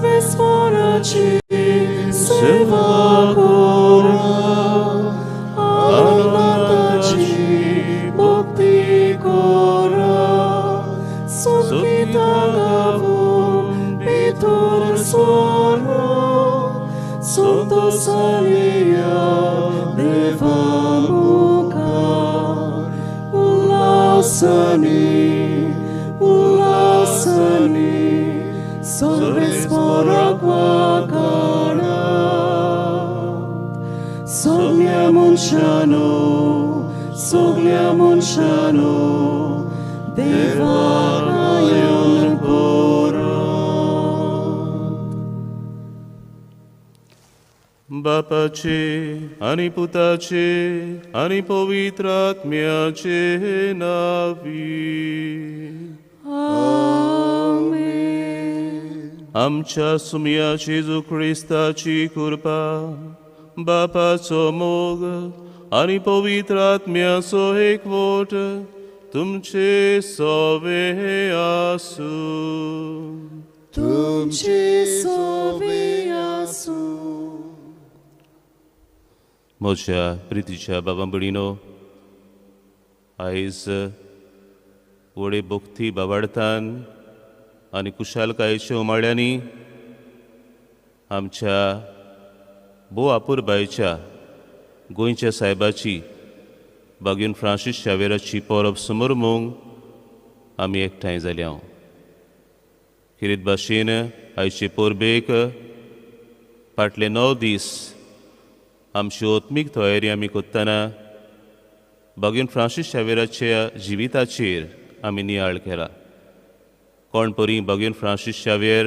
सर्वेश्वराची सेवा करा, आनंदाची भक्ती करा, सुखिता गावून भितर सोरा, संतोषाने या देवा मुखार, उल्हासाने सर्वेस्पराक वाखाणा. सगळ्या मनशानो देवाक गायन करात. बापाचे आणि पुताचे आणि पवित्र आत्म्याचे नावी. आमच्या सुमया जेजू ख्रिस्ताची कृपा, बापाचो मोग आणि पवित्र आत्म्याचो एकवट तुमचे सोवे आसू. म्हज्या प्रितीच्या बाबा भयणीनो, आयज व्हडे भक्ती बाबाडतान आनी कुशालकायेच्या उमाळ्यांनी आमच्या भोव आपुरबायेच्या गोंयच्या सायबाची भगिनी फ्रांसीस शावेराची परब समोरमूंक आमी एकठांय जाल्या. खेरीत भाशेन आयचे परबेक फाटले 9 दीस आमची ओत्मीक तयारी आमी करतना भगिनी फ्रांसीस शावेराच्या जिविताचेर आमी नियाळ केला. कोण परी भगिनी फ्रांसीस शावेर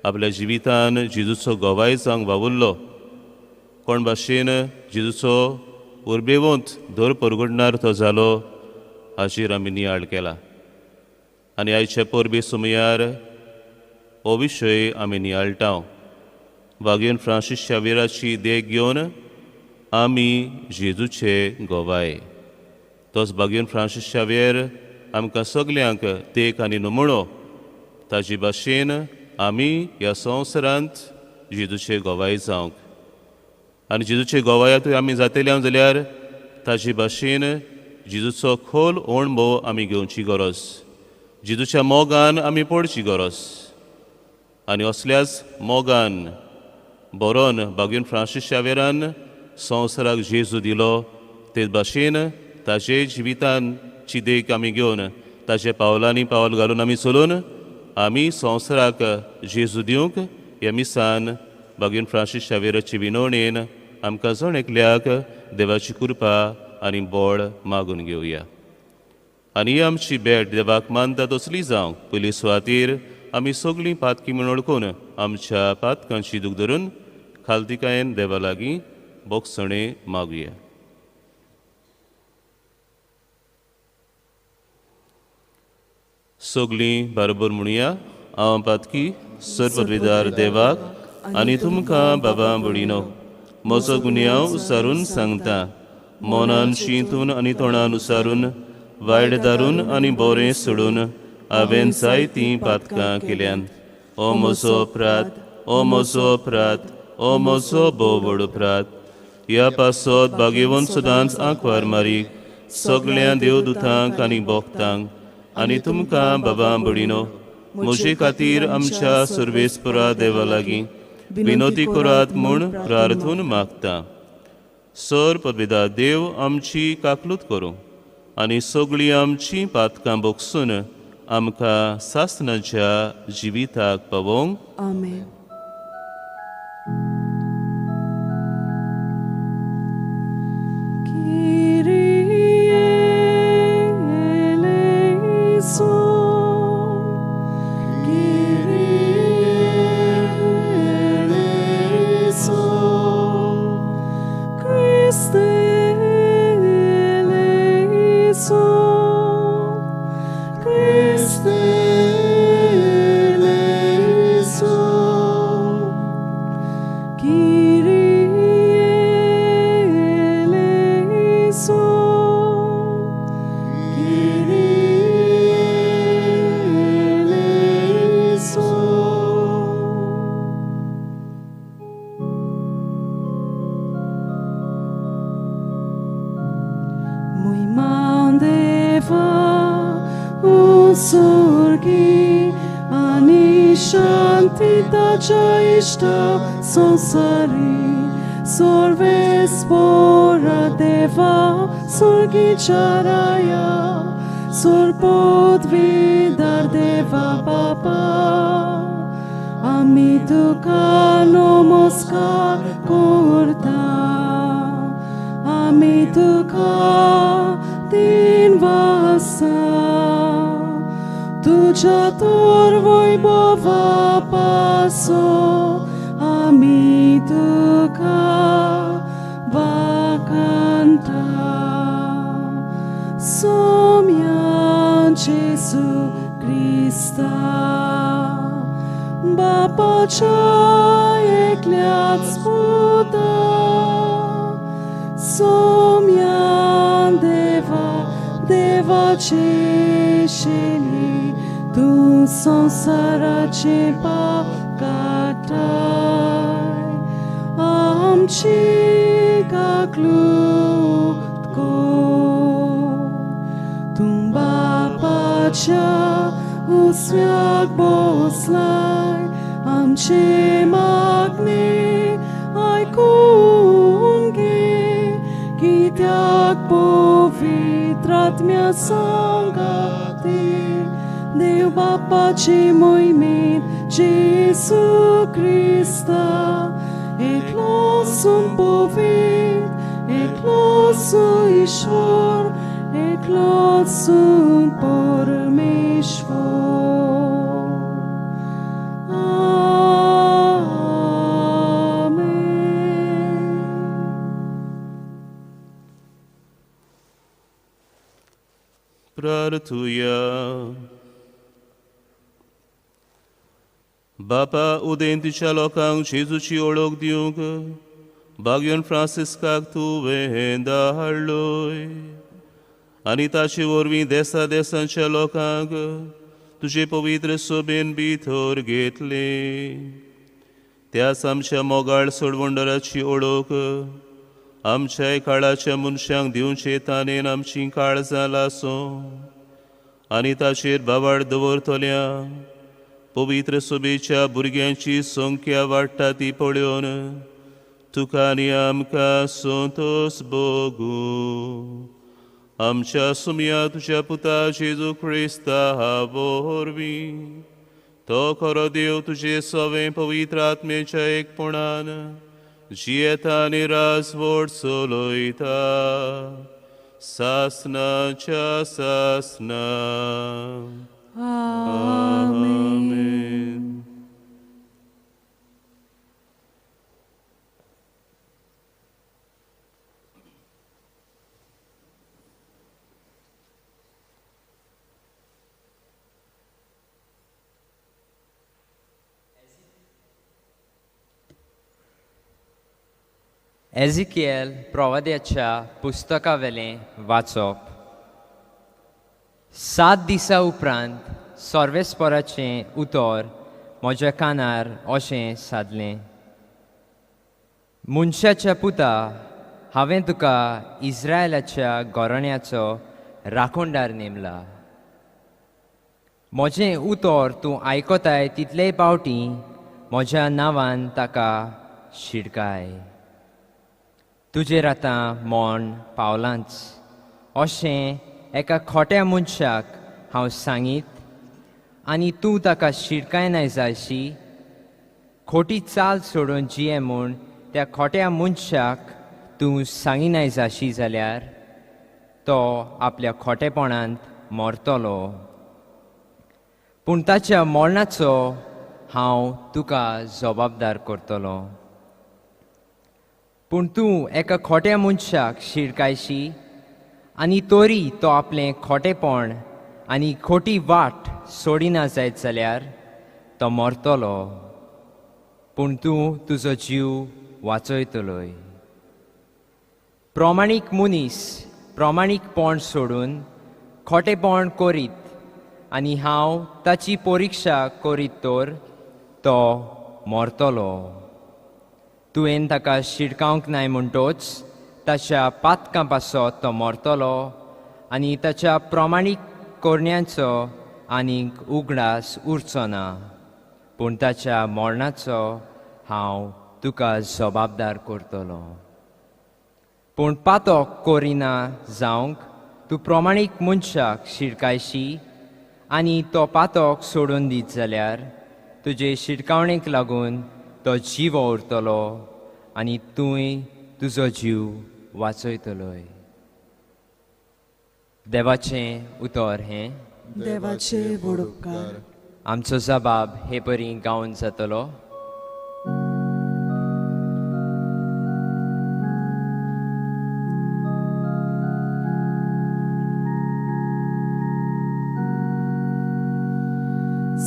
आपल्या जिवितान जेजूचो गोवाय जावंक वावुरलो, कोण भाशेन जेजूचो उर्बेवंत दर परगडणार तो जालो हाचेर आमी नियाळ केला. आनी आयच्या परबे सुमयार हो विशय आमी नियाळटाव. भगिनी फ्रांसीस शावेराची देख घेवन आमी जेजूचे गोवाय. तोच भगिनी फ्रांसीस शावेर आमकां सगल्यांक तेक आनी नमुणो, ताजे भाशेन आमी ह्या संवसारांत जेजूचे गोवाय जावंक. आनी जेजूचे गोवायातूय आमी जातल्या जाल्यार ताजे भाशेन जेजूचो खोल अणभव आमी घेवची गरज, जेजूच्या मोगान आमी पडची गरज. आनी असल्याच मोगान बरोवन भगिनी फ्रांसीस शावेरान संवसाराक जेजू दिलो, ते भाशेन ताजे जिवितांची देख आमी घेवन ताचे पावलांनी पावल घालून आमी चलून आमी संवसाराक जेजू दिवंक ह्या मिसान भगिनी फ्रांसीस शावेराची विनवणेन आमकां जण एकल्याक देवाची कृपा आनी बळ मागून घेवया. आनी ही आमची भेट देवाक मानता तसली जावंक पयली सुवातेर आमी सगळीं पातकी म्हूण ओळखून आमच्या पातकांची दूख धरून खालतिकायेन देवा लागीं बोगसणे मागुया. सगळीं बरोबर म्हणुया. हांव पातकी सर्वपदवीदार देवाक आनी तुमकां बाबा भयणीनो, म्हजो गुन्यांव उसारून सांगता. मोनान, चिंतून आनी तोंडान उसारून, वायट दारून आनी बरें सोडून हांवें जायतीं पातकां केल्यान. ओ म्हजो अपराध, ओ म्हजो अपराध, ओ म्हजो भोव व्हड अपराध. ह्या पासत भाग्यवंत सदांच आंकवार मारीक सगळ्या देवदूतांक आनी भोगतांक आनी तुमकां बाबा भयणीनो, म्हजे खातीर आमच्या सर्वेस्परा देवा लागीं विनोती करात म्हूण प्रार्थून मागता. सर पदवीदार देव आमची काकलूत करूं आनी सगळीं आमचीं पातकां बोगसून आमकां सासणाच्या जिविताक पावोवंक. आमेन. देवा उसुर्गी आणि शांती ताच्या इष्ट संसारी सर्वेस्परा देवा सुर्गीच्या राया सर्पोद्विदार देवा बाबा आम्ही तुका नमस्कार करता आम्ही तुका तीन वासा तुझ्या तोर वैभवा पासो आम्ही तुका वाकांता सोम्या जेसू क्रिस्ता बापाच्या एकल्याच पुता सोम्या देवाचे शेली तू संसाराचे पाप काटाय आमची काकलूत को तू बापाच्या उस्व्याक बसलाय आमचे मागणे ऐकून घे कित्याक पवित्र आत्म्या संगाती देव बापाचे मोहिमेत जेसू क्रिस्ता एकलोसून पवित्र एकलोसून ईश्वर एकलोसून परमेश्वर प्रार्थूया बापा उदेंतीच्या लोकांक जेजूची ओळख दिवंक बागयोन फ्रांसिस्काक तुवें धाडलोय आनी ताचे वरवीं देसा देसांच्या लोकांक तुजे पवित्र सोबेन भितर घेतले त्याच आमच्या मोगाळ सोडवंडराची ओळख आमच्या काळाच्या मनशांक दिवचे ताणेन आमची काळजां लासो आनी ताचेर बाबाड दवरतल्या पवित्र सोबेच्या भुरग्यांची संख्या वाडटा ती पळोवन तुका आनी आमकां संतोष भोगू आमच्या सुमया तुज्या पुता जेजू क्रिस्ता वरवीं तो खरो देव तुजे सवें पवित्र आत्मेच्या एकपणान जियेता आनी राजवट चलयता सासनाच्या सासना आमेन. एझिकिएल प्रवाद्याच्या पुस्तकावेलें वाचप 7 दिसां उपरांत सर्वेस्पराचें उतर म्हज्या कानार अशें सादलें मनशाच्या पुता हांवें तुका इस्रायलाच्या घराण्याचो राखणदार नेमला म्हजें उतर तूं आयकताय तितलेय पावटी म्हज्या नांवान ताका शिडकाय तुजेर आतां मोण पावलांच अशें एका खोट्या मनशाक हांव सांगीत आनी तूं ताका शिडकाय नाय जायशी खोटी चाल सोडून जिये म्हूण त्या खोट्या मनशाक तूं सांगिनाय जाशी जाल्यार तो आपल्या खोटेपणांत मरतलो पूण ताच्या मरणाचो हांव तुका जबाबदार करतलो पूण तूं एका खोट्या मनशाक शिडकायशी आनी तोरी तो आपलें खोटेपण आनी खोटी वाट सोडिना जायत जाल्यार तो मरतलो पूण तूं तुजो जीव वाचयतलोय प्रमाणीक मनीस प्रमाणीकपण सोडून खोटेपण करीत आनी हांव ताची परिक्षा करीत तर तो मरतलो तुवें ताका शिडकावंक नाय म्हणटोच ताच्या पातकां पासत तो मरतलो आनी ताच्या प्रामाणीक कोरण्यांचो आनीक उगडास उरचो ना, पूण ताच्या मरणाचो हांव तुका जबाबदार करतलो. पूण पातोक कोरिना जावंक तूं प्रामाणीक मनशाक शिरकायशी आनी तो पातोक सोडून दीत जाल्यार तुजे शिरकावणेक लागून तो जीव उरतलो आनी तुवें तुजो जीव वाचयतलोय. देवाचें उतर हें देवाचे व्हड उपकार. आमचो जबाब हे परी गावन जातलो.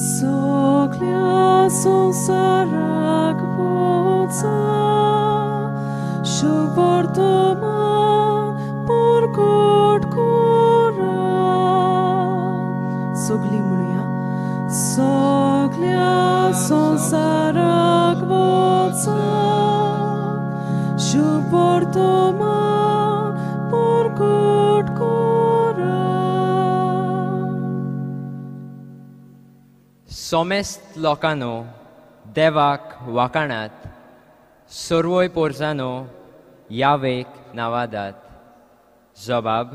Soglia संसाराक वचा शुभवर्तमान परगट करा. सगळी म्हणूया. सगळ्या संसाराक वचा शुभवर्तमान परगट करा. सोमेस्त लोकांनो देवाक वाखाणात, सर्वोय पोरजानो यावेक नावादात. जबाब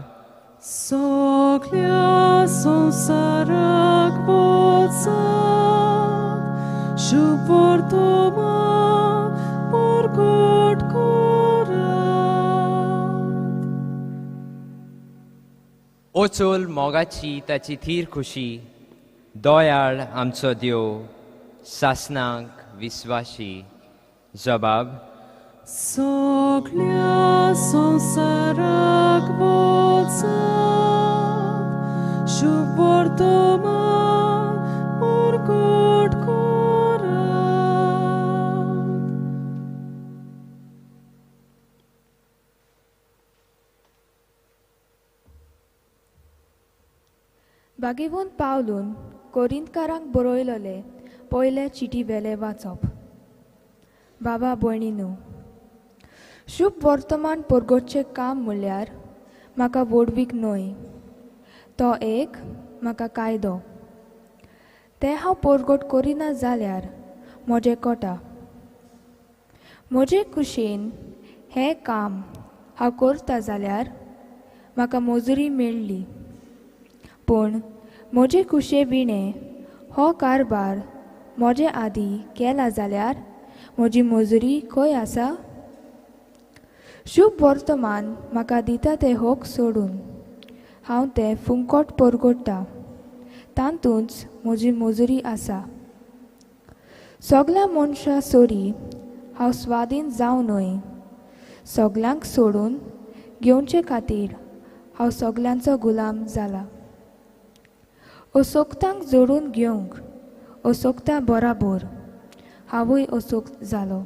सगळ्या संसाराक वचा शुभवर्तमान परगट करा. ओचोल मोगाची ताची थीर खुशी, दोयाळ आमचो देव सासनांक विस्वाशी. जबाब सगळ्या संसाराक वचा शुभवर्तमान परगट करा. बागेवून पावलून कोरिंतकारांक बरयलेले पयले चिटी वेले वाचप. बाबा भयणीनो, शुभ वर्तमान परगटचें काम म्हणल्यार म्हाका वडवीक न्हय, तो एक म्हाका कायदो. तें हांव परगट करिना जाल्यार म्हजें कोटा. म्हजे कुशीन हें काम हांव करता जाल्यार म्हाका मजुरी मेळ्ळी. पूण म्हजे कुशे विणें हो कारबार म्हजे आदीं केला जाल्यार म्हजी मजुरी खंय आसा? शुभ वर्तमान म्हाका दिता तें होक सोडून हांव तें फुंकट परगट्टा, तातूंच म्हजी मजुरी आसा. सगळ्या मनशां सोरी हांव स्वाधीन जावं न्हय, सगळ्यांक सोडून घेवचे खातीर हांव सगळ्यांचो गुलाम जाला. असोक्तांक जोडून घेवंक असोक्ता बराबर हांवूय असोक्त जालो.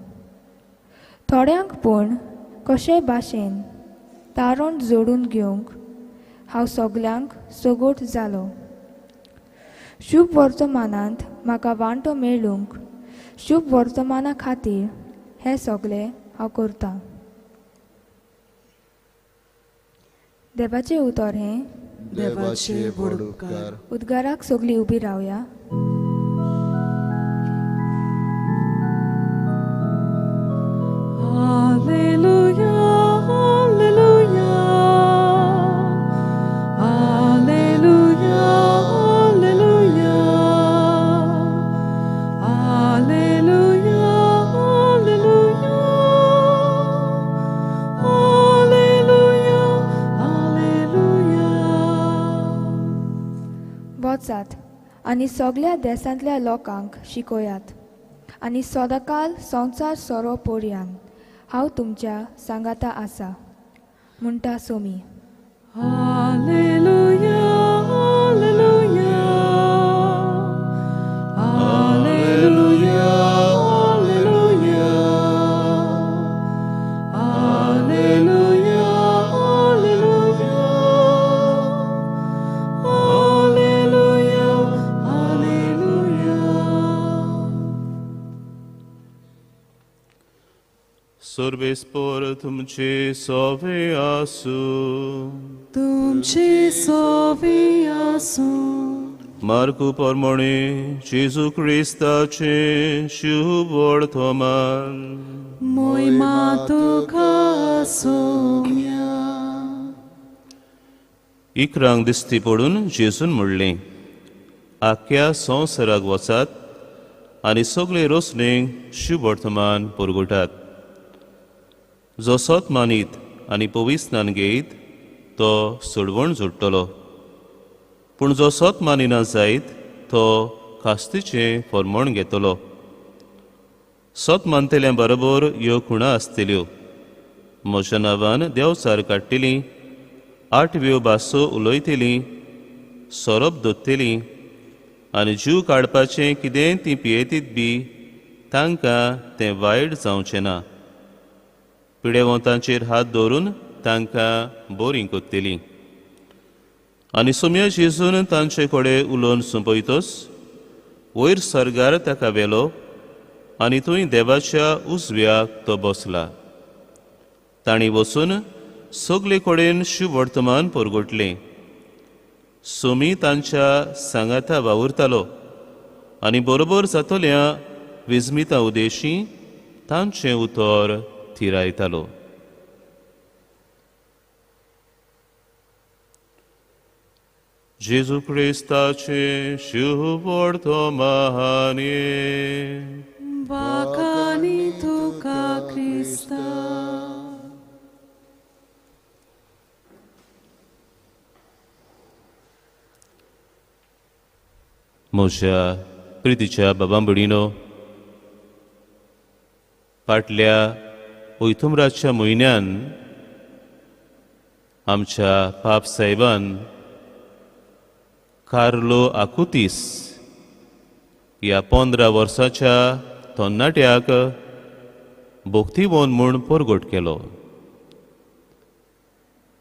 थोड्यांक पूण कशे भाशेन तारण जोडून घेवंक हांव सगळ्यांक सोगोट जालो. शुभ वर्तमानांत म्हाका वांटो मेळूंक शुभ वर्तमाना खातीर हें सगळें हांव करतां. देवाचें उतर हें देवाचे व्हड उपकार. उद्गाराक सगळीं उबी रावया. Alleluia, alleluia, alleluia, alleluia, alleluia, alleluia, alleluia. वचात आनी सगळ्या देशांतल्या लोकांक शिकोयात आनी सदांकाल संवसार सोरो पर्यान हांव तुमच्या सांगाता आसा म्हणटा Somi. Alleluia, alleluia, alleluia, alleluia, alleluia, alleluia, alleluia, alleluia. Sorbespor तुमचे सोवे आसू तुमची सोवी आसूं मार्कू परमोणे जेजू क्रिस्ताचे शुभ वर्तमान मोहिमा तुका सोम्या इकरांक दिसती पडून जेजून म्हणलें आख्या संवसाराक वचात आनी सगळे रोसणेक शुभ वर्तमान पुरगटात जो सत मानीत आनी पविस्नान घेयत तो सोडवण जोडटलो पूण जो सत मानिना जायत तो कास्तीचें फर्मोण घेतलो सत मानतेल्या बरोबर ह्यो खुणां आसतल्यो म्हज्या नांवान देवचार काडटलीं 8 भासो उलयतलीं सोरोप दोत्तलीं आनी जीव काडपाचें कितें तीं पियेतीत बी तांकां तें वायट जावचें ना पिडेवंतांचेर हात दवरून तांकां बोरीं कोत्तलीं आनी सोम्या जेजून तांचे कडेन उलोवन सोंपयतोच वयर सर्गार ताका व्हेलो आनी थंय देवाच्या उजव्याक तो बसला तांणी वचून सगळे कडेन शुभ वर्तमान परगटलें सोमी तांच्या सांगाता वावुरतालो आनी बरोबर जातल्या विस्मिता उदेशी तांचें उतर थिरायतालो जेजू क्रिस्ताचे शुभ वर्तमान वाकानी तुका क्रिस्ता म्हज्या प्रितीच्या बाबा भयणीनो फाटल्या ओयतुमराच्या म्हयन्यान आमच्या पाप साहेबान कार्लो आकुतीस ह्या 15 वर्साच्या तरणाट्याक भोक्तीवन म्हूण परगट केलो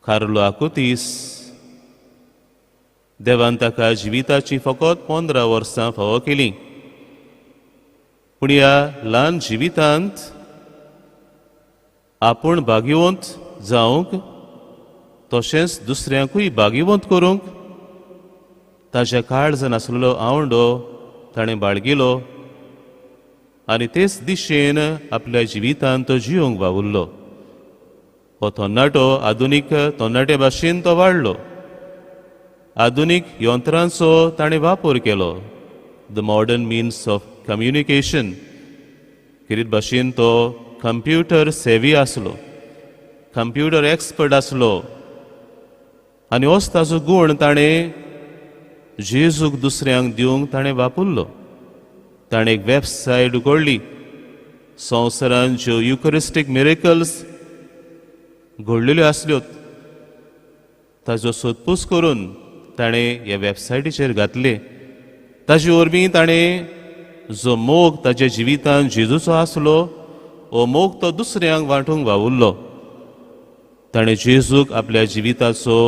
कार्लो आकुतीस देवान ताका जिविताची फकत 15 वर्सां फावो केलीं पूण ह्या ल्हान जिवितांत आपूण भाग्यवंत जावंक तशेंच दुसऱ्यांकूय भाग्यवंत करूंक ताच्या काळजान आसलेलो आवंडो ताणें बाळगिलो आनी तेच दिशेन आपल्या जिवितांत तो जिवंक वावुरलो हो तरणाटो आधुनीक तरणाटे भाशेन तो वाडलो आधुनीक यंत्रांचो ताणें वापर केलो the modern means of communication कितें भाशेन तो कंप्युटर सेवी आसलो कंप्युटर एक्सपर्ट आसलो आनी होच ताजो गूण ताणें जेजूक दुसऱ्यांक दिवंक ताणें वापरलो ताणें एक वेबसायट उगडली संवसारांत ज्यो युकरिस्टीक मिरेकल्स घडलेल्यो आसल्यो ताजो सोदपूस करून ताणें ह्या वेबसायटीचेर घातले ताजे वरवीं ताणें जो मोग ताच्या जिवितांत जेजूचो आसलो हो मोग तो दुसऱ्यांक वांटूंक वावुरलो ताणें जेजूक आपल्या जिविताचो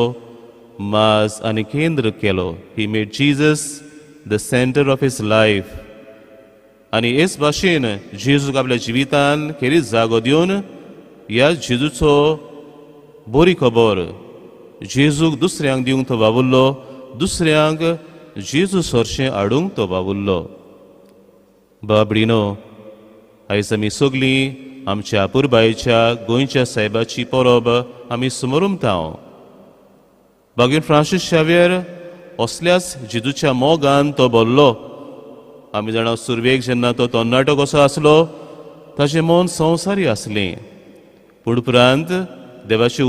माज आनी केंद्र केलो he made Jesus the centre of his life आनी हेच भाशेन जेजूक आपल्या जिवितांत खेरीज जागो दिवन ह्या जेजूचो बरी खबर जेजूक दुसऱ्यांक दिवंक तो वावुरलो दुसऱ्यांक जेजू सरशें हाडूंक तो वावुरलो बाबडीनो आयज आमी सगळीं आमच्या पुरबायेच्या गोंयच्या सायबाची परब आमी समरुमतांव भगीन फ्रांसीस शावेर असल्याच जेजूच्या मोगान तो बोल्लो आमी जाणा सुरवेक जेन्ना तो तरणाटो कसो आसलो ताचें मन संवसारी आसलें पूण उपरांत देवाची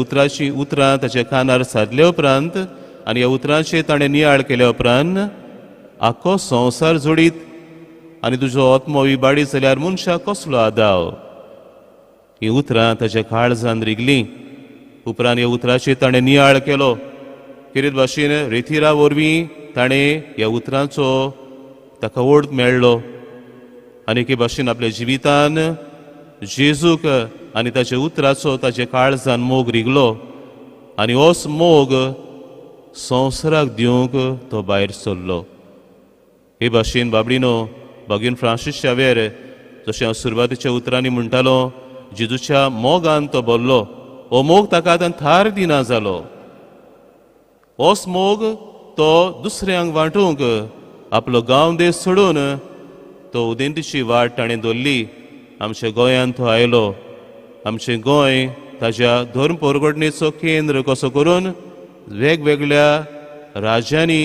उतरां ताच्या कानार सारले उपरांत आनी ह्या उतरांचेर ताणें नियाळ केल्या उपरांत आख्खो संवसार जोडीत आनी तुजो आत्मो विबाडीत जाल्यार मनशाक कसलो आदाव ही उतरां ताच्या काळजान रिगलीं उपरांत ह्या उतराचेर ताणें नियाळ केलो कितें भाशेन रेथिरा वरवीं ताणें ह्या उतरांचो ताका ओड मेळ्ळो आनी एके भाशेन आपल्या जिवितान जेजूक आनी ताच्या उतराचो ताच्या काळजान मोग रिगलो आनी होच मोग संवसाराक दिवंक तो भायर सरलो हे भाशेन बाबडीनो भगीन फ्रांसीस शावेर जशें हांव सुरवातेच्या उतरांनी म्हणटालो जेजूच्या मोगान तो बोल्लो हो मोग ताका आतां थार दिना जालो. होच मोग तो दुसऱ्यांक वांटूंक आपलो गांव देश सोडून तो उदेंतीची वाट ताणें दवरली. आमच्या गोंयांत तो आयलो. आमचें गोंय ताच्या धर्म परगडणेचो केंद्र कसो करून वेगवेगळ्या राज्यांनी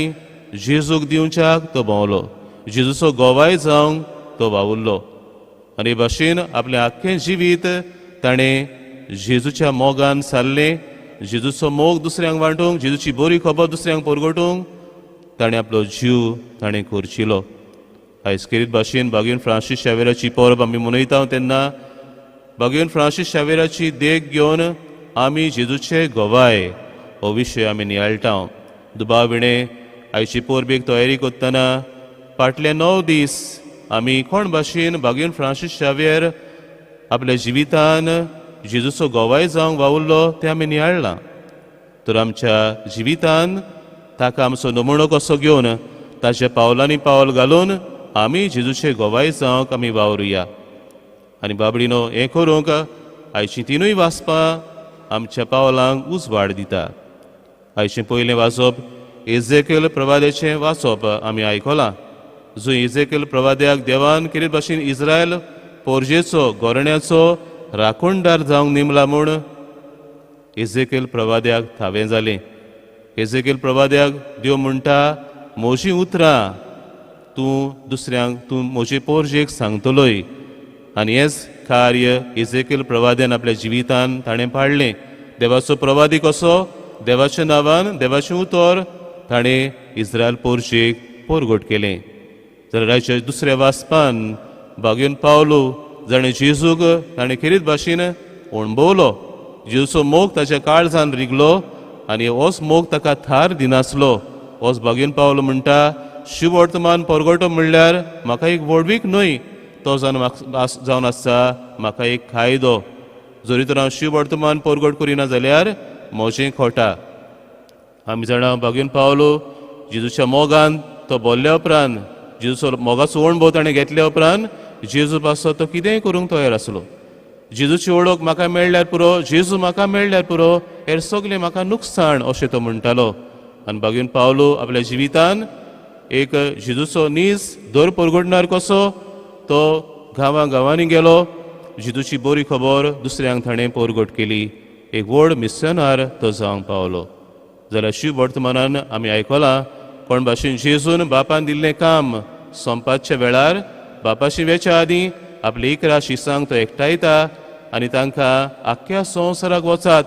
जेजूक दिवच्याक तो भोंवलो. जेजूचो गोवाय जावंक तो वावुरलो. आनी भाशेन आपलें आख्खें जिवीत ताणें जेजूच्या मोगान सारलें. जेजूचो मोग दुसऱ्यांक वांटूंक, जेजूची बरी खबर दुसऱ्यांक परगटूंक ताणें आपलो जीव ताणें करचिलो. आयज खेरीत भाशेन भगवान फ्रांसीस शावेराची परब आमी मनयता तेन्ना भगवान फ्रांसीस शावेराची देख घेवन आमी जेजूचे गोवाय हो विशय आमी नियाळटा. दुबाविणे आयची परबेक तयारी करतना फाटले 9 दीस आमी कोण भाशेन भगवान फ्रांसीस शावेर आपल्या जिवितान जेजूचो गोवाय जावंक वावुरलो तें आमी नियाळ्ळां. तर आमच्या जिवितान ताका आमचो नमुनो कसो घेवन ताच्या पावलांनी पावल घालून आमी जेजूचे गोवाय जावंक आमी वावरुया. आनी बाबडीनो हें करूंक आयचीं 3 वाचपां आमच्या पावलांक उजवाड दिता. आयचें पयलें वाचप एजेकेल प्रवाद्याचें वाचप आमी आयकलां. जो एजेकेल प्रवाद्याक देवान कितें भाशेन इस्रायल पोरजेचो गोरण्याचो राखणदार जावंक नेमला म्हूण एजेकेल प्रवाद्याक थावें जालें. एजेकेल प्रवाद्याक देव म्हणटा म्हजीं उतरां तूं म्हजे पोरजेक सांगतलोय. आनी हेंच कार्य एजेकेल प्रवाद्यान आपल्या जिवितान ताणें पाळलें. देवाचो प्रवादी कसो देवाच्या नांवान देवाचें उतर ताणें इस्रायल पोरजेक परगट केलें. जाल्यार आयच्या दुसऱ्या वाचपान भगवान पावलो जाणें जेजूक ताणें खेरीत भाशेन अणभवलो. जेजूचो मोग ताच्या काळजान रिगलो आनी होच मोग ताका थार दिनासलो. होच भगवान पावलो म्हणटा शुभ वर्तमान परगटो म्हणल्यार म्हाका एक वडवीक न्हय, तो जावन आसता म्हाका एक कायदो. जरी तर हांव शुभ वर्तमान परगट करिना जाल्यार म्हजें खोटा. आमी जाणा भगवान पावलो जेजूच्या मोगान तो बोल्ल्या उपरांत जेजूचो मोगाचो अणभव ताणें घेतल्या उपरांत जेजू पासो तो कितेंय करूंक तयार आसलो. जेजूची ओळख म्हाका मेळ्ळ्यार पुरो, जेजू म्हाका मेळ्ळ्यार पुरो, हेर सगलें म्हाका नुकसाण अशें तो म्हणटालो. आनी भगवान पावलो आपल्या जिवितान एक जेजूचो नीज दर परगटणार कसो तो गांवांनी गेलो. जेजूची बरी खबर दुसऱ्यांक ताणें परगट केली. एक व्हड मिशनार तो जावंक पावलो. जाल्यार शुभ वर्तमानान आमी आयकलां कोण भाशेन जेजून बापान दिल्लें काम सोंपपाच्या वेळार बापाची वेच्या आदीं आपली 11 शिसांक तो एकठांयता आनी तांकां आख्ख्या संवसाराक वचात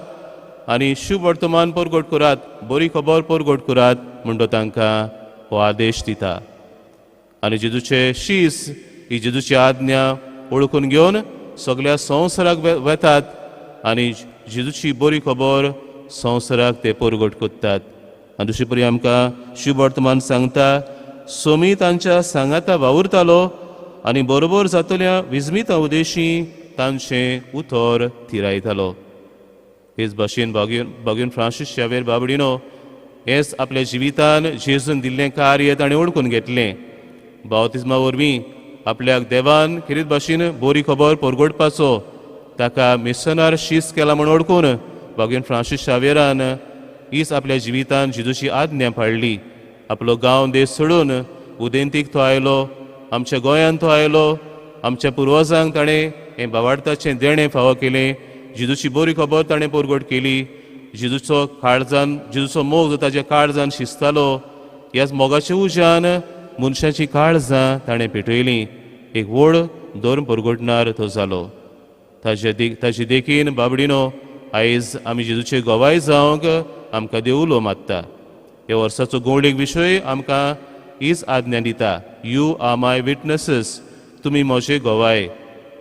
आनी शुभ वर्तमान परगट करात, बरी खबर परगट करात म्हूण तो तांकां हो आदेश दिता. आनी जेजूचे शीस ही जेजूची आज्ञा ओळखून घेवन सगळ्या संवसाराक वेतात आनी जेजूची बरी खबर संवसाराक ते परगट करतात. आनी दुसरे परी आमकां शुभ वर्तमान सांगता सोमी तांच्या सांगाता वावुरतालो आनी बरोबर जातल्या विजमिता उदेशी तांचें उतर थिरायतालो. हेच भाशेन भगवान फ्रांसीस शावेर बाबडीनो हेच आपल्या जिवितान जेजून दिल्लें कार्य ताणें ओळखून घेतलें. बावतिजमा वरवीं आपल्याक देवान खेरीत भाशेन बरी खबर परगटपाचो ताका मिशनार शीस केला म्हूण ओळखून भगवान फ्रांसीस शावेरान हीच आपल्या जिवितान जेजूची आज्ञा पाळली. आपलो गांव देश सोडून उदेंतीक तो आयलो. आमच्या गोंयांत तो आयलो. आमच्या पुर्वजांक ताणें हें भावार्थाचें देणें फावो केलें. जेजूची बरी खबर ताणें परगट केली. जेजूचो काळजान जेजूचो मोग जो ताच्या काळजान शिजतालो ह्याच मोगाच्या उज्यान मनशाची काळजां ताणें पेटयलीं. एक व्हड धर्म परगटणार तो जालो. ताचे देखीन बाबडीनो आयज आमी जेजूचे गोवाय जावंक आमकां देवलो मागता. ह्या वर्साचो गौडीक विशय आमकां हीच आज्ञा दिता यू आर माय विटनेसीस, तुमी म्हजे गोवाय.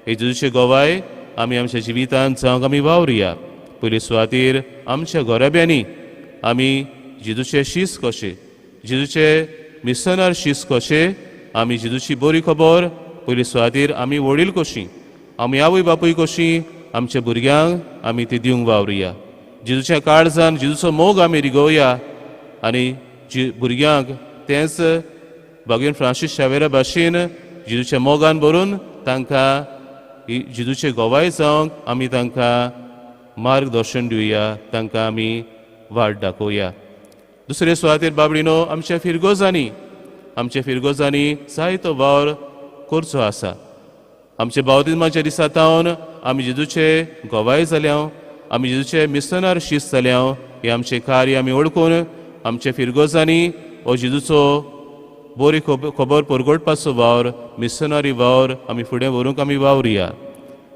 हे जेजूचे गोवाय आमी आमच्या जिवितांत जावंक आमी वावरुया. पयली सुवातेर आमच्या घोराब्यांनी आमी जेजूचे शीस कशें, जेजूचे मिशनार शीस कशें, आमी जेजूची बरी खबर पयली सुवातेर आमी वडील कशीं, आमी आवय बापूय कशीं आमच्या भुरग्यांक आमी ती दिवंक वावरुया. जेजूच्या काळजान जेजूचो मोग आमी रिगोवया आनी भुरग्यांक तेंच भगवान फ्रांसीस शावेरा भाशेन जेजूच्या मोगान भरून तांकां जेजूचे गोवाय जावंक आमी तांकां मार्गदर्शन दिवया, तांकां आमी वाट दाखोवया. दुसरे सुवातेर बाबडीनो, आमच्या फिरगोजांनी जायतो वावर करचो आसा. आमचे बावतिजमाच्या दिसा तावन आमी जेजूचे गोवाय जाल्यां, आमी जेजूचे मिशनर शिस्त जाल्यां. हे आमचें कार्य आमी ओळखून आमच्या फिरगोजांनी हो जेजूचो बरी खबर परगटपाचो वावर, मिशनरी वावर आमी फुडें व्हरूंक आमी वावरया.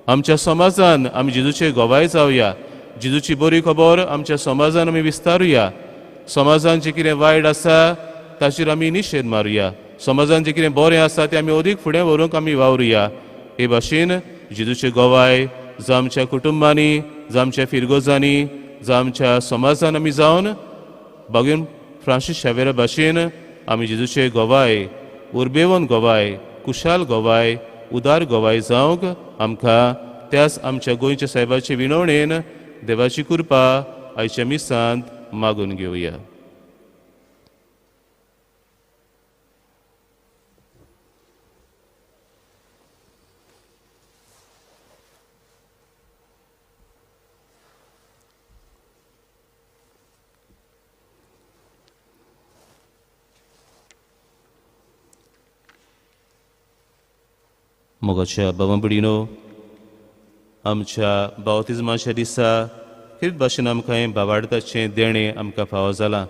आमच्या समाजान आमी जेजूचे गोवाय जावया. जेजूची बरी खबर आमच्या समाजान आमी विस्तारुया. समाजान जें कितें वायट आसा ताचेर आमी निशेध मारुया. समाजान जें कितें बरें आसा तें आमी अदीक फुडें व्हरूंक आमी वावरया. हे भाशेन जेजूचे गोवाय जावं आमच्या कुटुंबांनी, जावं आमच्या फिरगोजांनी, जावं आमच्या समाजान आमी जावन भगवान फ्रांसीस शावेरा भाशेन आमी जेजूचे गोवाय, उर्बेवंत गोवाय, कुशाल गोवाय, उदार गोवाय जावंक आमकां त्याच आमच्या गोंयच्या साहेबाचे विनवणेन देवाची कृपा आयच्या मिसांत मागून घेवया. मोगाच्या बावंबडीनो, आमच्या बावतिजमाच्या दिसा खरीत भाशेन आमकां हें भावार्थाचें देणें आमकां फावो जालां.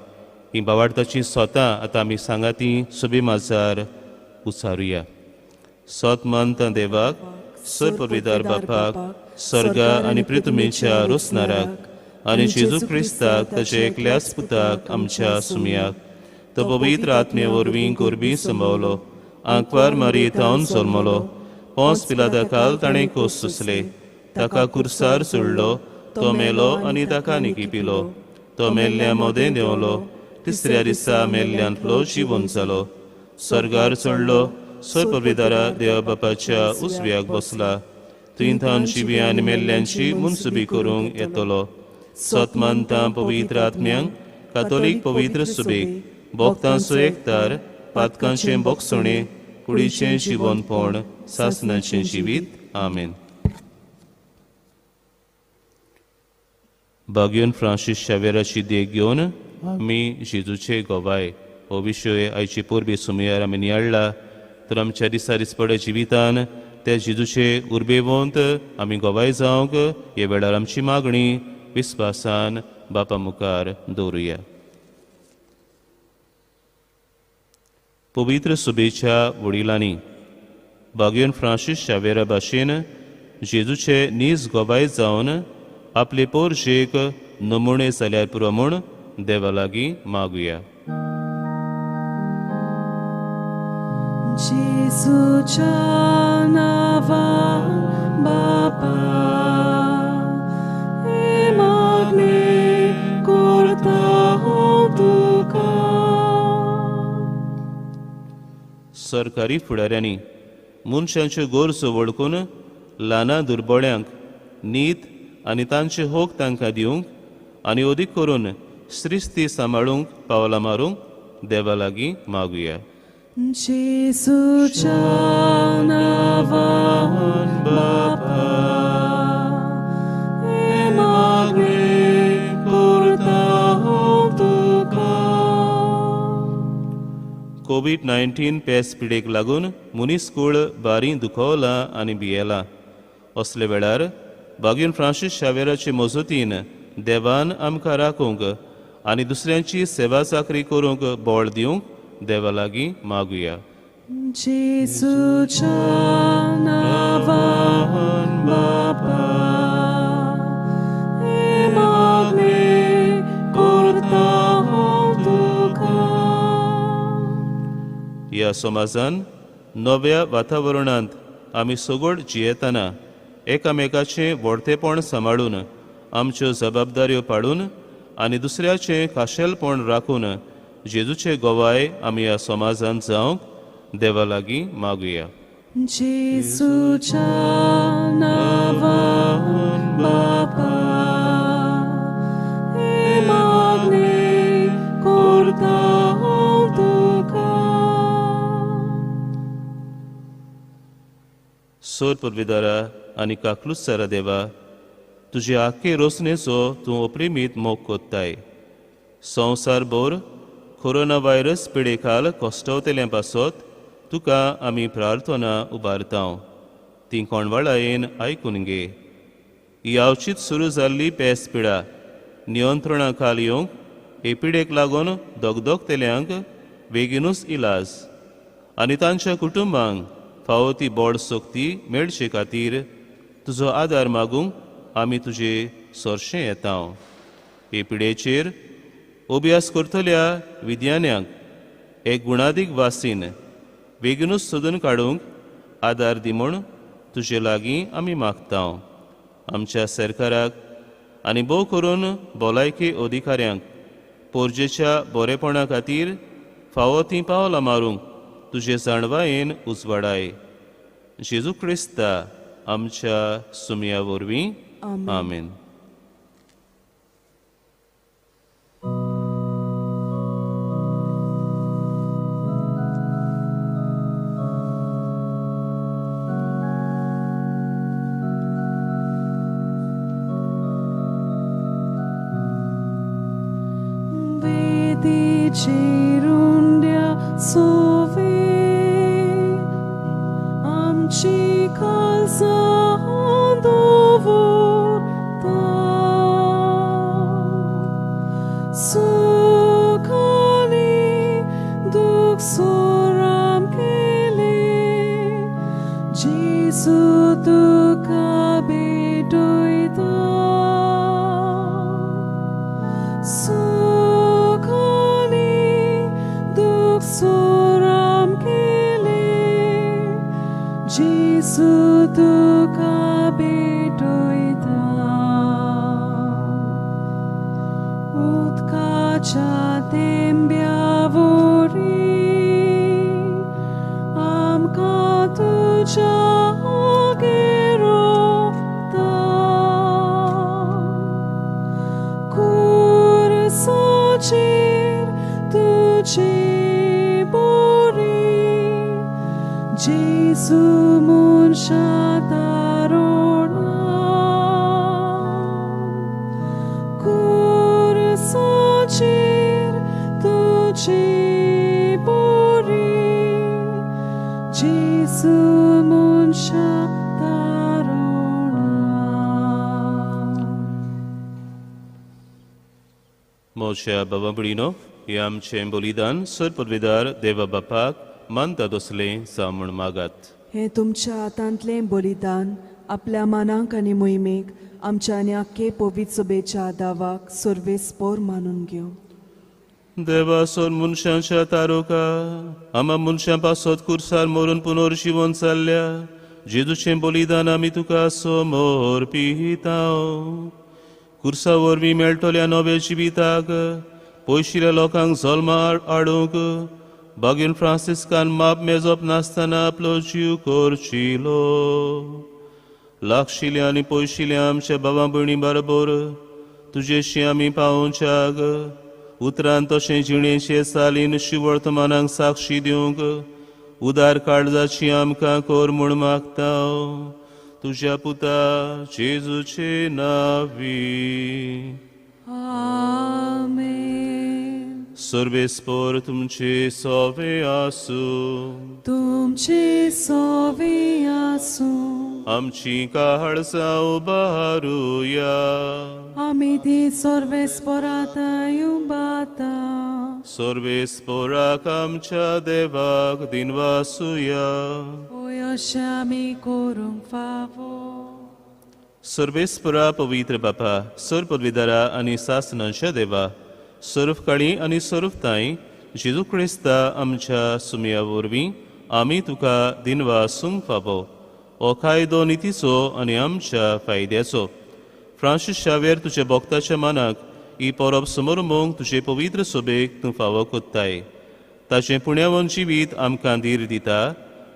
ही भावार्थाची स्वता आतां आमी सांगाती सुबे माजार उचारुया. सोत मानता देवाक, सर पवित्र बापाक, स्वर्गा आनी पृथ्वीच्या रोसनाराक आनी जेजू क्रिस्ताक ताचे एकल्याच पुताक आमच्या सुमयाक तो पवित्र आत्मे वरवीं कोरबी संभवलो, आंकवार मारी थावन जल्मलो, पोंस पिलाता काल ताणें कोस सुसले, ताका कुर्सार सोडलो, तो मेलो आनी ताका निकिपिलो, तो मेल्ल्या मोदें देंवलो, तिसऱ्या दिसा मेल्ल्यांतलो जिवंत जालो, स्वर्गार चडलो, सर पवित्र देवा बापाच्या उजव्याक बसला, थंय जिवी आनी मेल्ल्यांची मुनसुबी करूंक येतलो. सत मानता पवित्र आत्म्यांक, कातोलीक पवित्र सुबेक, भोगतांचो एकतार, पातकांचें बोगसणें, कुडीचें जिवनपण, सासणाचें जिवीत. आमेन. भगवान फ्रांसीस शावेराची देख घेवन आमी जेजूचे गोवाय हो विशय आयचे पोरबे सुमयार आमी नियाळ्ळा. तर आमच्या दिसा दिसपड्या जिवितान त्या जेजूचे उर्बेवंत आमी गोवाय जावंक हे वेळार आमची मागणी विस्वासान बापा मुखार दवरुया. पवित्र सुबेच्या वडिलांनी भगवान फ्रांसीस शावेरा भाशेन जेजूचे नीज गोवाय जावन आपले पोरशेक नमुणे जाल्यार पुरो म्हूण देवा लागीं मागुया. जेजूच्या नांवान बापा, हे मागणे करता हांव तुका. सरकारी फुडाऱ्यांनी मनशांच्यो गरजो वळखून ल्हाना दुर्बळ्यांक नीत आनी तांचे होक तांकां दिवंक आनी अदीक करून श्रिस्ती सांबाळूंक पावलां मारूंक देवा लागीं मागुया. जेजूच्या नांवान बापा, हे मागणे करता हांव तुका. कोविड-19 पेस पिडेक लागून मुनीसकूळ बारी दुखवला आनी भियेला. असले वेळार भगवान फ्रांसीस शावेराचे मजतीन देवान आमकां राखूंक आनी दुसऱ्यांची सेवा चाकरी करूंक बोळ दिवंक देवा लागीं मागुया. जेजूच्या नांवान बापा, हे मागणे करता हांव तुका. ह्या समाजान नव्या वातावरणांत आमी सगोड जियेतना एकामेकाचें व्हडतेपण सांबाळून आमच्यो जबाबदाऱ्यो पाडून आनी दुसऱ्याचें खाशेलपण राखून जेजूचे गोवाय आमी ह्या समाजांत जावंक देवा लागीं मागुया. जेजूच्या नांवान बापा, हे मागणे करता हांव तुका. सोर पदवीदारा आनी काकलूस सारा देवा तुजे आख्खे रोसनेचो तूं अप्रिमीत मोग कोत्ताय संवसार बोर कोरोना व्हायरस पिडेखाल कोश्टवतल्या पासत तुका आमी प्रार्थना उबारतांव ती कोणवाळायेन आयकून घे ही आवचीत सुरू जाल्ली पेस पिडा नियंत्रणा खाला येवंक हे पिडेक लागून दोगदोगतेल्यांक बेगीनूच इलाज आनी तांच्या कुटुंबांक फावो ती बोड सोक्ती मेळचे खातीर तुजो आदार मागूंक आमी तुजे सोरशें येतांव हे पिडेचेर अभ्यास करतल्या विद्यान्यांक एक गुणादीक वासीन बेगीनूच सोदून काडूंक आदार दी म्हूण तुजे लागीं आमी मागतांव आमच्या सरकाराक आनी भोव करून भलायकी अधिकाऱ्यांक पोरजेच्या बरेपणा खातीर फावो तीं पावलां मारूंक तुजे जाणवायेन उजवाडाय जेजू क्रिस्ता आमच्या सुमया वरवीं आमेन. Cerundia sove amci calzando vorta sukani duk soram kele Jesu tuka bedoita Soram kele Jesu tuka bedoita Utkacha tembiavori Amka tuja gerota Kursacer tuji Jesu munshatarona kursacer tuji bori Jesu munshatarona मोशा बाबा बुडीनो हे आमचें बलिदान सरपदवीदार देवा बापाक मानता दोसले सामूण मागात. हे तुमच्या हातांतलें बलिदान आपल्या मानांक आनी मोहिमेक आमच्या आनी आख्खे पवित्र सभेच्या दावाक सर्वेस्पोर मानून घेव. देवा सोर मनशांच्या तारोका आमा मनशां पासत कुर्सार मरून पुनर्जीवन जाल्ल्या जेजूचें बलिदान आमी तुका समोर पिहितांव कुर्सा वरवीं मेळटल्या नव्या जिविताक पयशिल्ल्या लोकांक जल्मा हाडूंक बागीन फ्रांसिस्कान माप मेजप नासतना आपलो जीव करचिलो लागशिल्ल्या आनी पयशिल्ल्या आमच्या भावां भयणी बरोबर तुजेशी आमी पावोवच्याक उतरान तशें जिणेचे सालीन शिवर्तमानांक साक्षी दिवंक उदार काळजाची आमकां कोर म्हूण मागता तुज्या पुता जेजूचे नांवी आमेन. सर्वेस्पोर तुमचे सोवे आसूं तुमचे सोवे आसूं आमची काळजां उबारुया आमी ती सर्वेस्पोरांत उबारता सर्वेस्पोराक आमच्या देवाक दिनवासुया ओय अशें आमी करूंक फावो. सर्वेस्परा पवित्र बापा सरपदवीदारा आनी सासनांच्या देवा सर्वकाळी आनी सर्वताय जेजू क्रिस्ता आमच्या सुमया वरवीं आमी तुका दिनवासूंक फावो हो कायदो नितीचो आनी आमच्या फायद्याचो फ्रांसीस शावेर तुज्या भक्ताच्या मानाक ही परब समोरमोंग तुजे पवित्र सोबेक तूं फावो कोत्ताय ताचें पुण्यावन जिवीत आमकां धीर दिता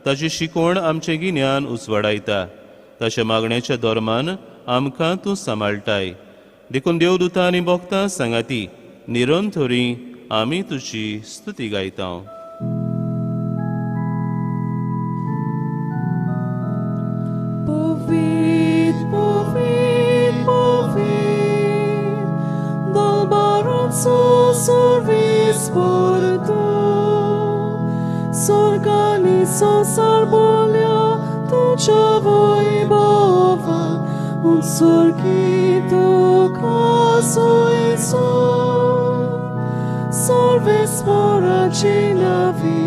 ताची शिकवण आमचें गिन्यान उजवाडायता ताच्या मागण्याच्या धर्मान आमकां तूं सांबाळटाय देखून देवदूतां आनी भक्तां सांगाती निरंतरी आमी तुजी स्तुती गायता. Povi por tu Sorgani sosar bolja tuđa vojbova Un sorgito caso Isu Solves moracina vi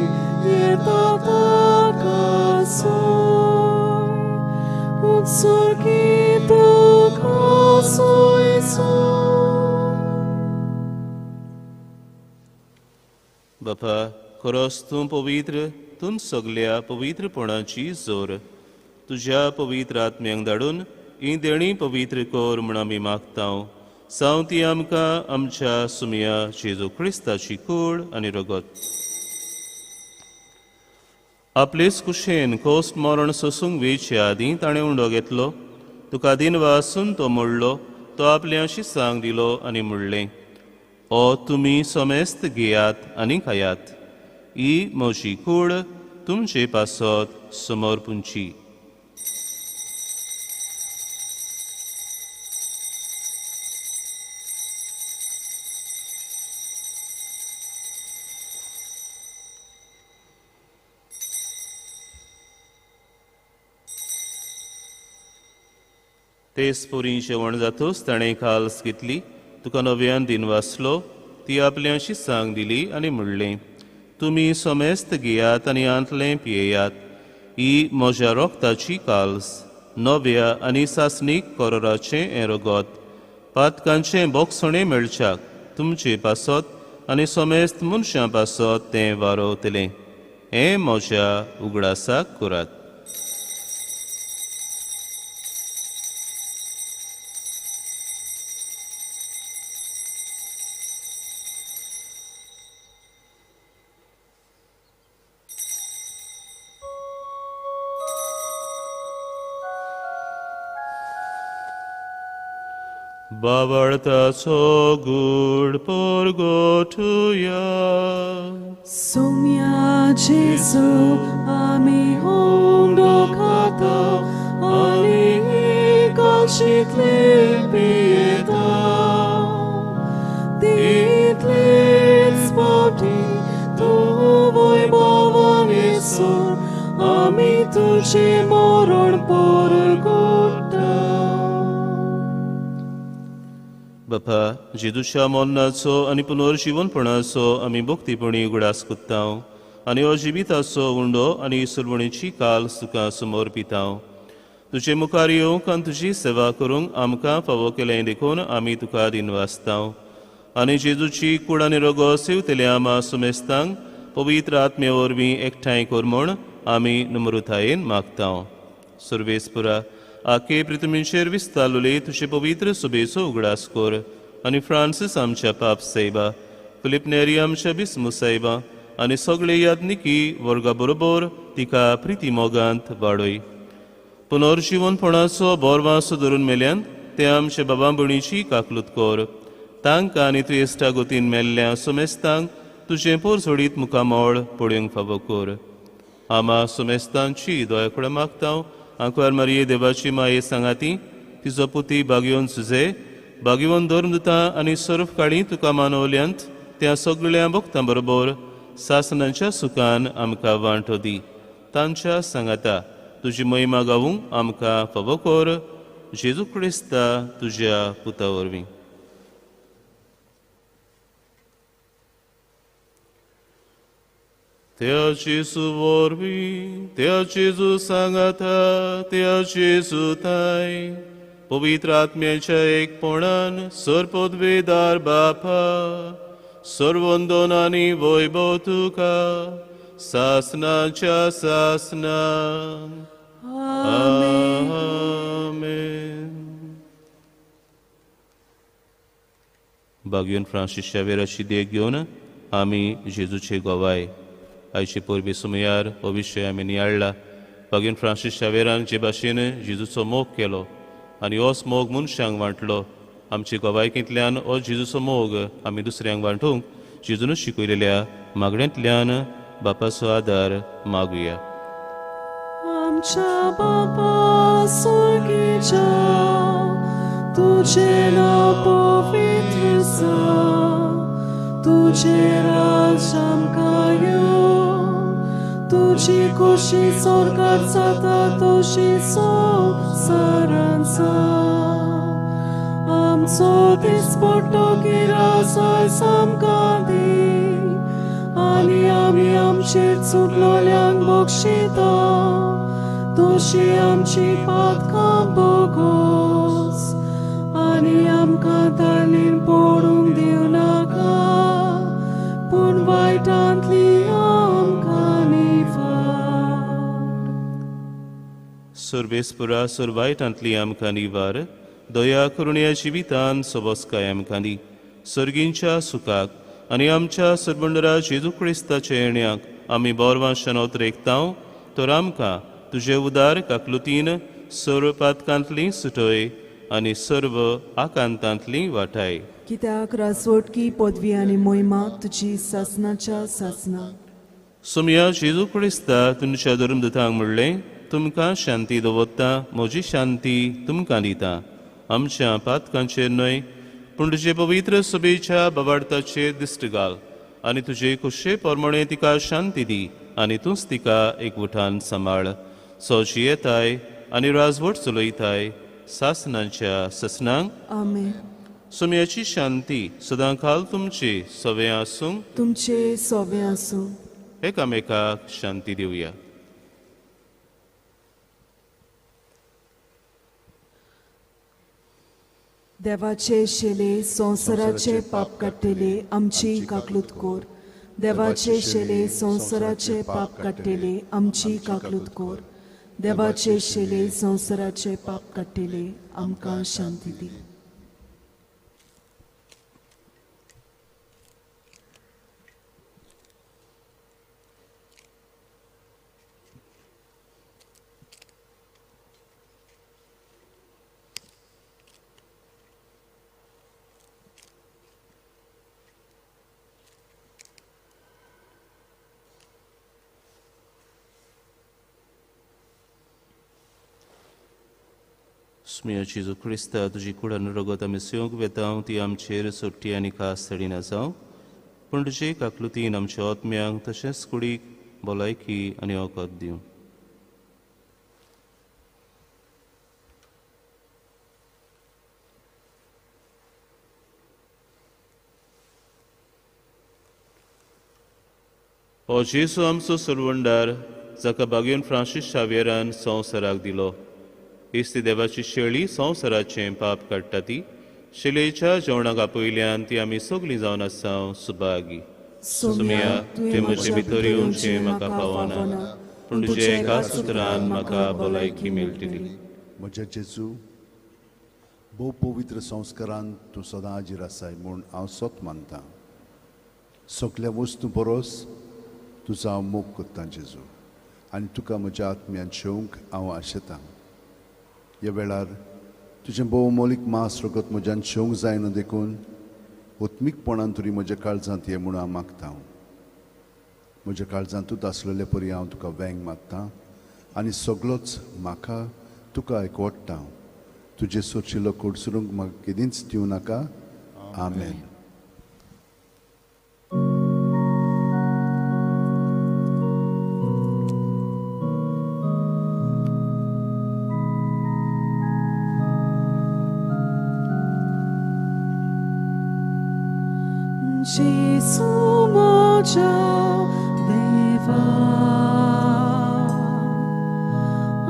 Ietata casoi Un sorgito caso Isu बापा खरोच तूं पवित्र तूं सगल्या पवित्रपणाची जोर तुज्या पवित्र आत्म्यांक धाडून ही देणी पवित्र कोर म्हूण आमी मागतां साव ती आमकां आमच्या सुमया जेजू क्रिस्ताची कूड आनी रगत आपलेच कुशेन कोस्ट मरण सोसूंक वेचे आदीं ताणें उंडो घेतलो तुका दिन वासून तो मोडलो तो आपल्याशी सांग दिलो आनी म्हणलें ओ तुमी सोमेस्त घेयात आनी खायात ही म्हजी कूड तुमचे पासत समोर पुंची तेच पोरी जेवण जातूच ताणें खाल्स घेतली तुका नव्यान दिन वाचलो ती आपल्याशी सांग दिली आनी म्हणलें तुमी सोमेस्त घेयात आनी आंतलें पियेयात ही म्हज्या रोगताची काल्स नव्या आनी सासणीक कोरोराचें हें रगत पातकांचें बोगसणें मेळच्याक तुमचे पासत आनी सोमेस्त मनशां पासत तें वारोवतलें हें म्हज्या उगडासाक करात बावळताचो good पोरगोठुया Sumia Jesu ami hondo kata ani kalshikle pieta Ditlets body tu voi bavan Isur ami tuje moron porgota बापा जेजूच्या मोन्नाचो आनी पुनर्जीवनपणाचो आमी भोक्तीपणी उगडास कोत्तां आनी हो जिविताचो उंडो आनी सुरवणेची काल तुका समोर पितां तुजे मुखार येवंक आनी तुजी सेवा करूंक आमकां फावो केलें देखून आमी तुका दिनवासतां आनी जेजूची कूड आनी रगो सेवतल्या आमा सुमेस्तांक पवित्र आत्मे वरवीं एकठांय कर म्हूण आमी नम्रतायेन मागतां सर्वेस्पुरा आखे पृथ्वीचेर विस्तारलोले तुजे पवित्र सुबेचो उगडास कर आनी फ्रांसीस आमच्या पाप सायबा फिलिप नेरी आमच्या बिस्मू सायबा आनी सगळे यादनिकी वर्गा बरोबर तिका प्रिती मोगांत वाडय पुनर्जीवनपणाचो बोरवांसो धरून मेल्यान ते आमच्या बाबा भणीची काकलूत कर तांकां आनी तूं एस्टा गोतीन मेल्ल्या सुमेस्तांक तुजें पोर सोडीत मुखामोळ पळोवंक फावो कर आमा सुमेस्तांची दोयाकडे मागतां आंकवार मारये देवाची माये सांगाती तिजो पुती बागयोन सुजे बागयोन धर्मदुतां आनी सर्व काळी तुका मानवल्यांत त्या सगळ्या भक्तां बरोबर सासनाच्या सुखान आमकां वांटो दी तांच्या सांगाता तुजी महिमा गावूंक आमकां फावो कर जेजू क्रिस्ता तुज्या पुता वरवीं त्या जेजू वरवीं त्या जेजू सांगाता त्या जेजू ताय पवित्र आत्म्याच्या एकपणान सर्पोद्वेदार बापा सर्वंदोन आनी वैभव तुका सासनाच्या सासना आमेन बागयोन फ्रांसीस शावेराची देख घेवन आमी जेजूचे गोवाय आयचे पोरबी सुमयार हो विशय आमी नियाळ्ळा बागयोन फ्रांसीस शावेरान जे भाशेन जेजूचो मोग केलो आनी होच मोग मनशांक वांटलो आमचे गोवायकींतल्यान हो जेजूचो मोग आमी दुसऱ्यांक वांटूंक जेजून शिकयलेल्या मागण्यांतल्यान बापाचो आदार मागुया आमच्या बापा स्वर्गीच्या तुझे नाव पवित्र जा तुझे राज आमकां तुझी खोशी स्वर्गात जाता तशी संवसारांत आमचो दिसपट्टो गिरासाय आमकां दी आनी आमी आमचेर चुकलोल्यांक बक्षिता तशी आमची पातकां बोगोस आनी आमकां ताळणेन पडूंक दिवं नाका पूण वायटांतली आमकां निवार. सर्वेस्परा सर्वायटांतली आमकां निवार दया करून ह्या जिवितान सबोसकाय आमकां दी सर्गींच्या सुखाक आनी आमच्या सरबंडरा जेजू क्रिस्ताच्या येण्याक आमी बोरवांशान ओतरेकतांव तर आमकां तुजे उदार काकलुतीन सर्व पातकांतली सुटय आनी सर्व आकांतांतली वाटाय. कित्याक रासवटकी पदवी आनी मोहिमा तुजी सासनाच्या सासना. सुमया जेजू क्रिस्ता तुमच्या धर्मदुतांक म्हणलें तुमकां शांती दवरता म्हजी शांती तुमकां दिता आमच्या पातकांचेर न्हय पूण तुजे पवित्र सभेच्या बवाडताचेर दिश्ट घाल आनी तुजे खुशे पोरमणे तिका शांती दी आनी तूंच तिका एकवटान सांबाळ सोची येताय आनी राजवट चलयताय सासनांच्या ससनांक. आमेन. सुमयाची शांती सदां काल तुमची सवे आसूं तुमचे सोवे आसूं. एकामेकाक शांती दिवया. देवाचे शेले संवसाराचे पाप काडटेले आमची काकलूत कोर. देवाचे शेले संवसाराचे पाप काडटेले आमची काकलूत कोर. देवाचे शेले संवसाराचे पाप काडटेले आमकां शांती दी. स्मिया जेजू क्रिस्ता तुजी कुडान रगत आमी सेवंक वेतांव ती आमचेर सुट्टी आनी खास तडीन आसांव पूण तुजे काकलुतीन आमच्या आत्म्यांक तशेंच कुडीक भलायकी आनी ओकत दिवं. हो जेसू आमचो सरवंडार जाका बागेन फ्रांसीस शावेरान संवसाराक दिलो इस्ती देवाची शेळी संवसाराचें पाप काडटा ती शिलेच्या जेवणाक आपयल्यान ती आमी सगलीं जावन आसांव सुभागी. सुमया तुवें म्हजे भितर येवचें म्हाका पावना पूण तुजे एका सुत्रान म्हाका भलायकी मेळटली. म्हज्या जेजू भोव पवित्र संस्कारान तूं सदां हाजीर आसाय म्हूण हांव सोत मानतां. सगल्या वस्तू बरोस तुजो हांव मोग करतां जेजू आनी तुका म्हज्या आत्म्यान शेवंक हांव आशेतां. ह्या वेळार तुजें भोव मोलीक मास रगत म्हज्यान शेवंक जायना देखून ओत्मीकपणान तरी म्हज्या काळजांत ये म्हूण हांव मागतां. म्हज्या काळजांतूच आसलेले परी हांव तुका वेंग मागतां आनी सगळोच म्हाका तुका एकवडटां. तुजे सोरशिल्लो कोडसरूंक म्हाका केदींच दिवं नाका. आमेन. जेसू म्हज्या देवा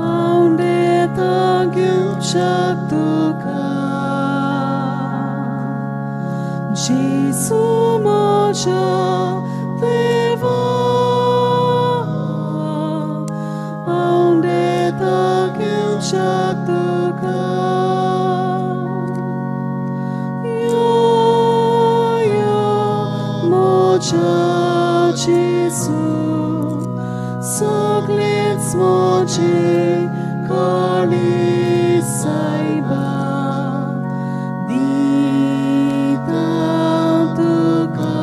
हांव देतां घेवच्याक तुका. जेसू म्हज्या देवा हांव देतां घेवच्याक तुका. Jesu, sogleț moce cali saiba, dita tuca,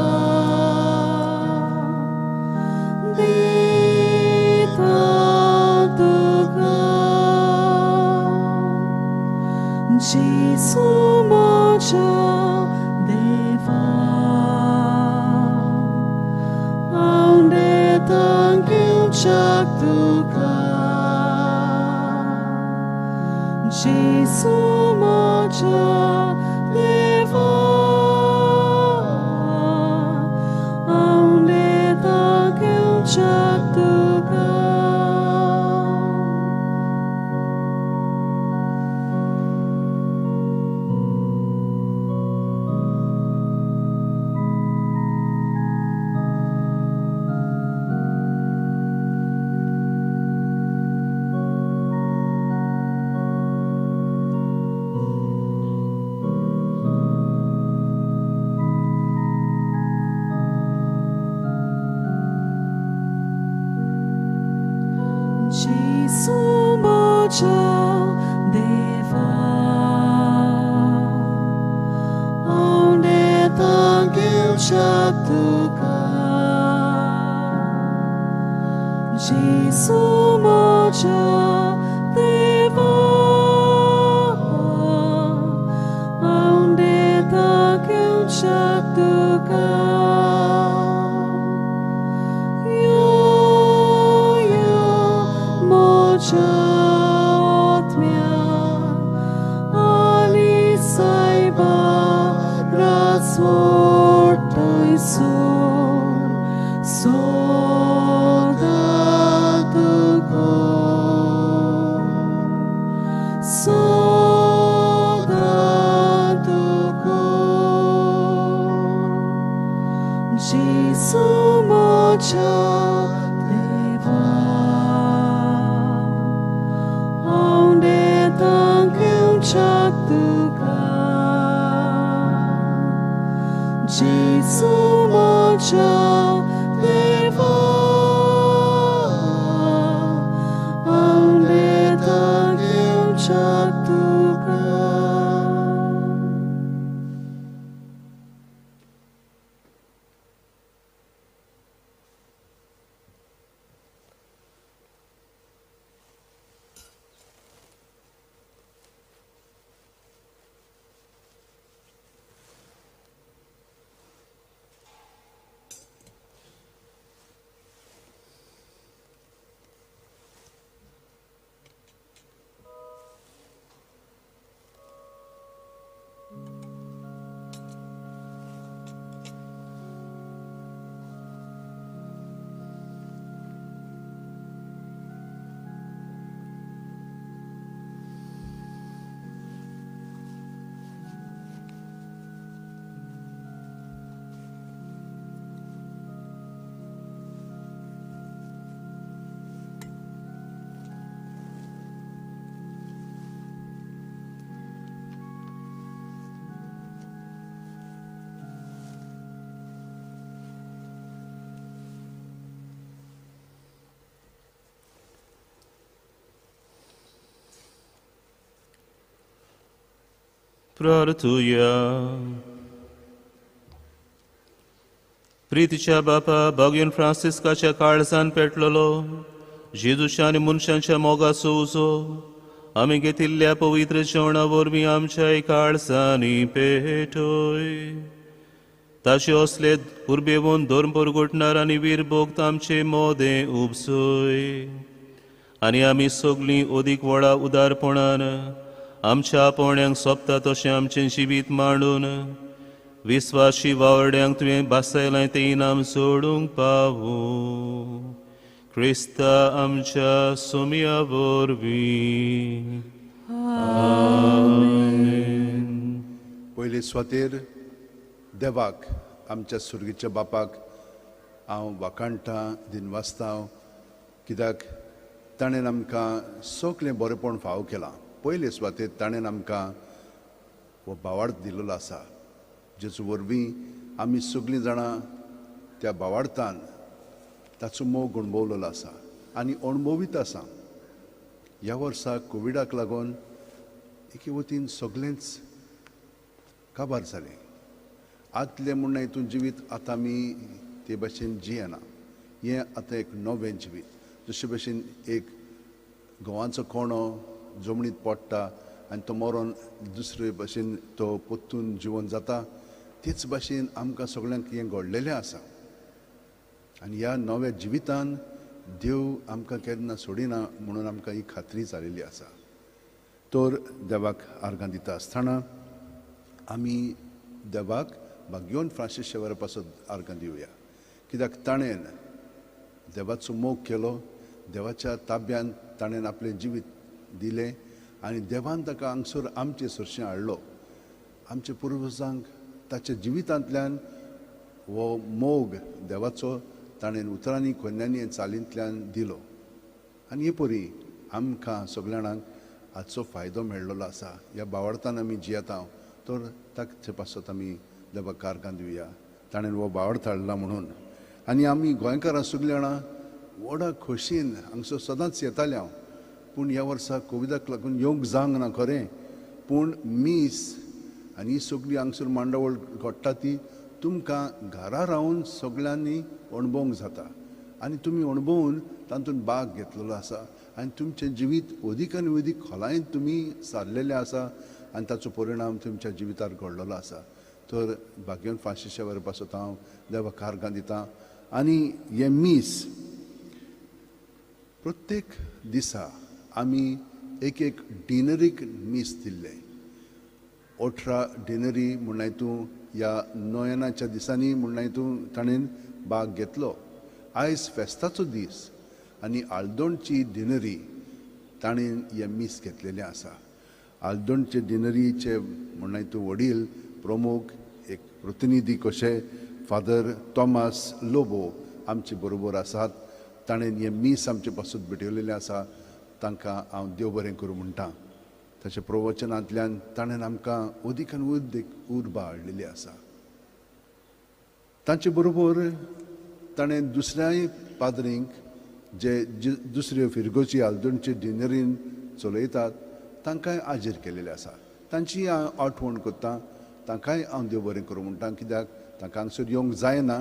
Jesu moce deva. तुका जेसू म्हज्या देवा हांव नेतां घेवच्याक तुका जेसू म्हज्या देवा हांव नेतां घेवच्याक तुका जेसू म्हज्या देवा हांव नेतां घेवच्याक तुका Ali saiba razvortoj son soldatu go Jesu moja deva Jesu moja deva aunde tangyam chatuka प्रार्थूया. प्रीतीच्या बापा भगवान फ्रांसिस्काच्या काळजान पेटलेलो जेजूच्या आनी मनशांच्या मोगाचो उजो आमी घेतिल्ल्या पवित्र जेवणा वरवीं आमच्या काळजांनी पेटोय. ताचे असले पुरबेवून धर्म परगटणार आनी वीरभोक्त आमचे मोदें उपसोय आनी आमी सगळीं अदीक व्हडा उदारपणान आमच्या आपोवण्यांक सोंपता तशें आमचें जिवीत मांडून विस्वासी वावड्यांक तुवें बासायलां तें इनाम सोडूंक पावूं. क्रिस्ता आमच्या सोमिया वरवीं. आमेन. पयले स्वातेर देवाक आमच्या सुर्गीच्या बापाक हांव वाकाणटां दिनवासतां कित्याक ताणें आमकां सगळें बरेंपण फावो केलां. पयले सुवातेर ताणें आमकां हो भावार्थ दिल्लो आसा जेचो वरवीं आमी सगळीं जाणां त्या भावार्थान ताचो मोग अणभवलेलो आसा आनी अणभवीत आसा. ह्या वर्सा कोविडाक लागून एके वतीन सगळेंच काबार जालें. आदलें म्हणून हितून जिवीत आतां आमी ते भाशेन जियेना. हें आतां एक नवें जिवीत. जशे भशेन एक घोवाचो कोणो जमनीत पडटा आनी तो मरोन दुसरे भाशेन तो पोत्तून जिवन जाता तेच भाशेन आमकां सगळ्यांक हें घडलेलें आसा. आनी ह्या नव्या जिवितान देव आमकां केन्ना सोडिना म्हणून आमकां ही खात्री जालेली आसा. तर देवाक आर्गां दिता आसतना आमी देवाक भाग्योन फ्रांसीस शेवेरा पासून आर्गां दिवया. कित्याक ताणें देवाचो मोग केलो, देवाच्या ताब्यान ताणें आपलें जिवीत दिलें आनी देवान ताका हांगसर आमचे सरशें हाडलो. आमच्या पुर्वजांक ताच्या जिवितांतल्यान हो मोग देवाचो ताणें उतरांनी कोन्यांनी चालींतल्यान दिलो आनी हे परी आमकां सगळ्या जाणांक हाचो फायदो मेळ्ळलो आसा. ह्या बावडतान आमी जियेता तर ताचे पासत आमी देवाक आर्गां दिवया. ताणें हो बावडतो हाडला म्हणून. आनी आमी गोंयकारां सगळीं जाणां व्हडा खोशयेन हांगसर सदांच येताले हांव. पूण ह्या वर्सा कोविडाक लागून येवंक जावंक ना खरें, पूण मीस आनी ही सगळीं हांगसर मांडावळ घडटा ती तुमकां घरा रावन सगळ्यांनी अणभवंक जाता आनी तुमी अणभवून तातूंत भाग घेतलेलो आसा आनी तुमचें जिवीत अदीक आनी अदीक खोलायेन तुमी सारलेलें आसा आनी ताचो परिणाम तुमच्या जिवितार घडलेलो आसा. तर भाग्योन फ्रांसीस शेवेरा पासत हांव देवाक आर्गां दितां. आनी हे मीस प्रत्येक दिसा आमी एक डिनरीक मीस दिल्ले. 18 डिनरी म्हणून हितून ह्या नोयनाच्या दिसांनी म्हणून हितून ताणें भाग घेतलो. आयज फेस्ताचो दीस आनी आल्दोणची डिनरी ताणें हे मीस घेतलेलें आसा. आल्दोणचे डिनरीचे म्हणून हितून वडील प्रमुख एक प्रतिनिधी कशे फादर तोमास लोबो आमचे बरोबर आसात. ताणें हें मीस आमचे पासून भेटयलेलें आसा. तांकां हांव देव बरें करूं म्हणटा. ताच्या प्रवचनांतल्यान ताणें आमकां अदीक आनी अदीक उर्बा हाडलेली आसा. ताचे बरोबर ताणें दुसऱ्याय पाद्रींक जे दुसऱ्यो फिरगोची आल्दोणचे डिनरीन चलयतात तांकांय आजीर केलेले आसा. तांची हांव आठवण करतां. तांकांय हांव देव बरें करूं म्हणटा. कित्याक तांकां हांगसर येवंक जायना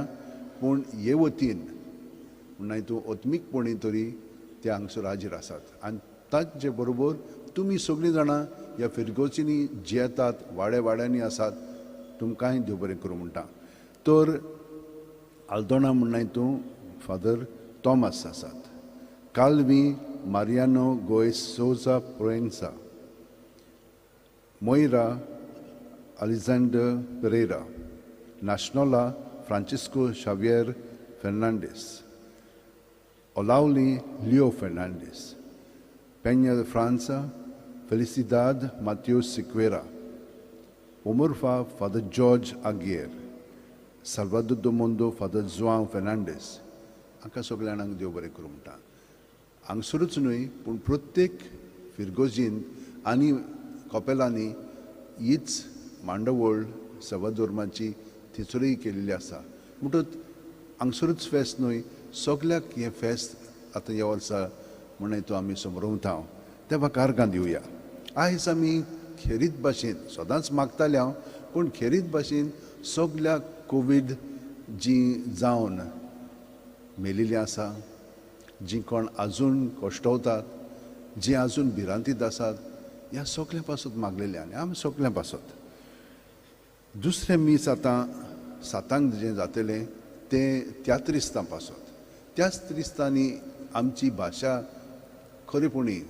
पूण हे वतीन म्हणून हितून ओत्मीकपणी तरी ते हांगसर हाजीर आसात. आनी ताचे बरोबर तुमी सगळीं जाणां ह्या फिरगोचींनी जियेतात, वाड्यांनी आसात. तुमकांय देव बरें करूं म्हणटा. तर आल्दोणा म्हणून हितून फादर तोमास आसात. काल्वी मारियानो गोयस सोजा प्रोएन्सा, मोइरा अलेक्झांडर पेरेरा, नाशनोला फ्रांसिस्को शावियर फेर्नांडीस, ओलावली लिओ फेर्नांडीस, पेña de França Felicidad Mateus Siqueira, Omurfa Father George Aguirre, Salvador do Mundo Father João Fernandes. हांकां सगळ्यांक देव बरें करूं म्हणटा. हांगसरूच न्हय पूण प्रत्येक फिरगोजीन आनी कपेलांनी हीच मांडवळ सेवाधर्माची थिचोरी केल्ली आसा. म्हणटच हांगसरूच फेस्त न्हय, सगळ्याक हें फेस्त आतां ह्या वर्सा म्हणून तो आमी समरवता. देवाक आर्गां दिवया. आयज आमी खेरीत भाशेन सदांच मागताले हांव, पूण खेरीत भाशेन सगळ्या कोवीड जीं जावन मेलिल्लीं आसा, जीं कोण आजून कोश्टवतात, जीं आजून भिरांतीत आसात, ह्या सगळ्या पासत मागलेलें आनी आमी सगळ्या पासत. दुसरें मीस आतां 7 जें जातलें तें त्या त्रिस्तां पासत. त्याच त्रिस्तांनी आमची भाशा खरेपणी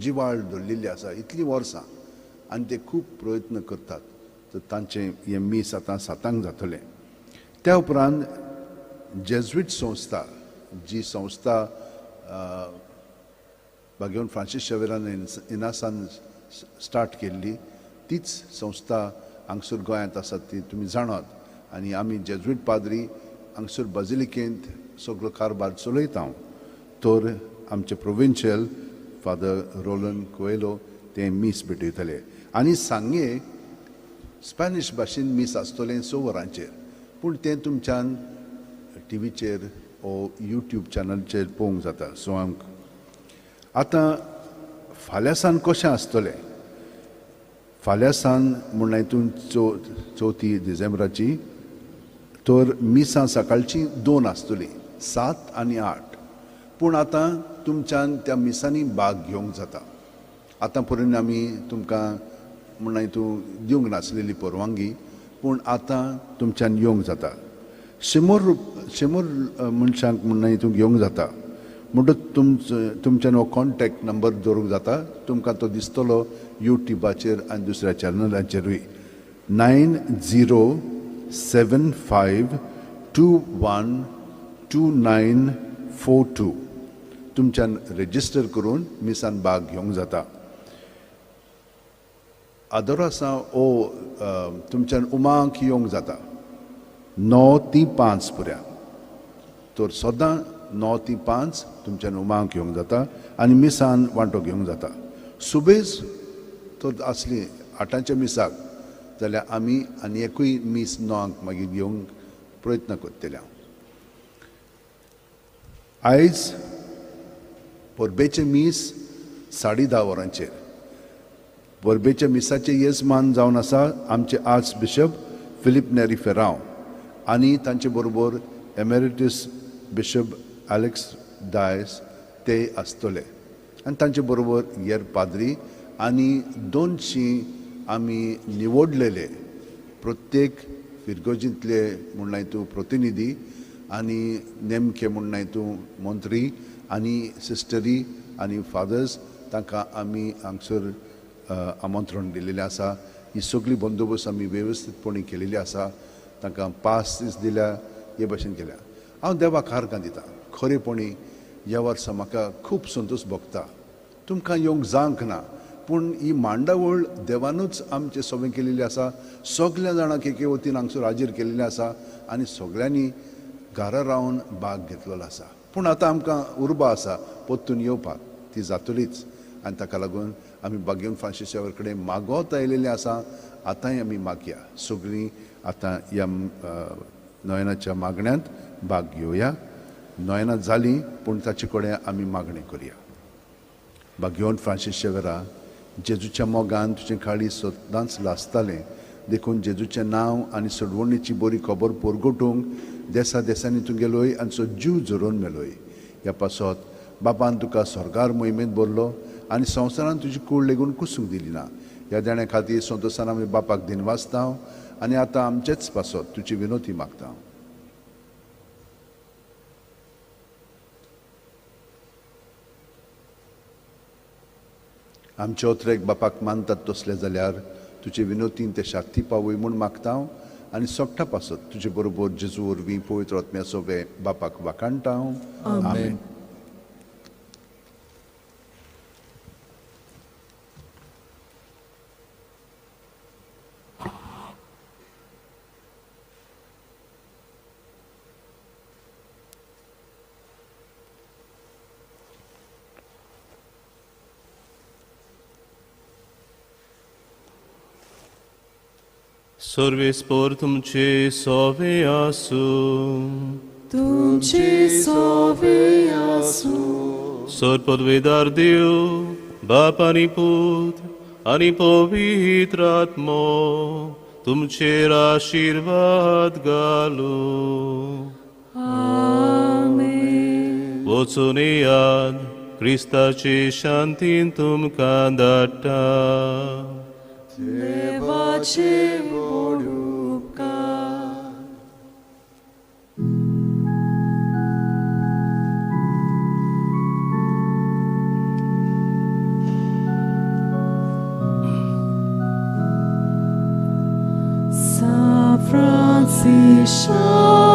जिवाळ धरलेली आसा इतलीं वर्सां आनी ते खूब प्रयत्न करतात. तर तांचें हें मीस आतां 7 जातलें. त्या उपरांत जेजुईट संस्था, जी संस्था भाग्योन फ्रांसीस शेवेरान इनासान स्टार्ट केल्ली, तीच संस्था हांगसर गोंयांत आसा ती तुमी जाणात. आनी आमी जेजुईट पाद्री हांगसर बाजिलिकेंत सगळो कारबार चलयता. तर आमचे प्रोविन्शियल फादर रोलन कोएलो ते मीस भेटयतले. आनी सांगे स्पॅनिश भाशेन मीस आसतलें 6 वरांचेर, पूण तें तुमच्यान टीव्हीचेर ओ यूट्यूब चॅनलचेर पळोवंक जाता. सो आतां फाल्यां सान कशें आसतलें? फाल्यां सान म्हण हितून 4 डिसेंबराची तर मिसां सकाळची 2 आसतलीं, 7 आनी 8. पूण आतां तुमच्यान त्या मिसांनी भाग घेवंक जाता. आतां पर्यंत आमी तुमकां म्हण हितून दिवंक नासलेली परवानगी, पूण आतां तुमच्यान येवंक जाता. शेमोर मनशांक म्हण हितून घेवंक जाता. म्हणटच तुमच्यान हो कॉन्टॅक्ट नंबर दवरूंक जाता. तुमकां तो दिसतलो यूट्यूबाचेर आनी दुसऱ्या चॅनलांचेरूय. 9075212942 तुमच्यान रेजिस्टर करून मिसान भाग घेवंक जाता. आदोरासा ओ तुमच्यान उमांक येवंक जाता 9 ती 5 पुऱ्या. तर सदां 9 ती 5 तुमच्यान उमांक येवंक जाता आनी मिसान वांटो घेवंक जाता. सुबेज तर आसली 8च्या मिसाक जाल्यार आमी आनी एकूय मीस 9 मागीर घेवंक प्रयत्न करतले. आयज परबेचे मीस 10:30 वरांचेर परबेच्या मिसाचे येजमान जावन आसा आमचे आर्च बिशप फिलीप नेरी फेरांव आनी तांचे बरोबर एमेरिटस बिशप एलेक्स डायस ते आसतले आनी तांचे बरोबर हेर पाद्री आनी 200 आमी निवडलेले प्रत्येक फिरगोजींतले म्हणून तूं प्रतिनिधी आनी नेमके म्हणून तूं मंत्री आनी सिस्टरी आनी फादर्स तांकां आमी हांगसर आमंत्रण दिलेलें आसा. ही सगळी बंदोबस्त आमी वेवस्थीतपणी केलेली आसा. तांकां पास दिल्या हे भशेन केल्या. हांव देवाक हारकां दितां. खरेपणी ह्या वर्सा म्हाका खूब संतोश भोगता. तुमकां येवंक जावंक ना पूण ही मांडावळ देवानूच आमचे सगळें केलेली आसा. सगळ्या जाणांक एके वतीन हांगसर हाजीर केलेलें आसा आनी सगळ्यांनी घरा रावन भाग घेतलेलो आसा. पूण आतां आमकां उर्बा आसा परतून येवपाक. ती जातलीच आनी ताका लागून आमी बागेवन फ्रांसिसा कडेन मागोत आयलेले आसा. आतांय आमी मागया. सगळीं आतां ह्या नोयनाच्या मागण्यांत भाग घेवया. नोयनां जालीं पूण ताचे कडेन आमी मागणी करया. बागेवन फ्रांसिस शेवेरा जेजूच्या मोगान तुजें काळी सदांच लासतालें देखून जेजूचें नांव आनी सडवणीची बरी खबर परगटूंक देसा देसांनी तूं गेलोय आनी सो जीव जोरोवन मेलोय. ह्या पासत बापान तुका स्वर्गार मोहिमेंत भरलो आनी संवसारान तुजी कूड लेगून कुसूंक दिली ना. ह्या देण्या खातीर संतोशान आमी बापाक दिनवासता आनी आतां आमचेच पासत तुजी विनोती मागता. आमचे ओत्रेक बापाक मानतात तसले जाल्यार तुजे विनोतीन ते शाक्ती पावय म्हूण मागता आनी सोगटा पासत तुजे बरोबर जेजू वरवीं पवित्र आत्म्या सोबे बापाक वाकाणटा. आमेन. Sorvespor तुमचे सोवे आसू. तुमचे सोवे आसू. सोर पदवेदार देव बाप आनी पूत आनी पवित्र आत्मो तुमचेर आशीर्वाद घालू. आमेन. वचून येयात क्रिस्ताचे शांतीन तुमकां धाडटा. देवाचे व्हड उपकार. San Francisco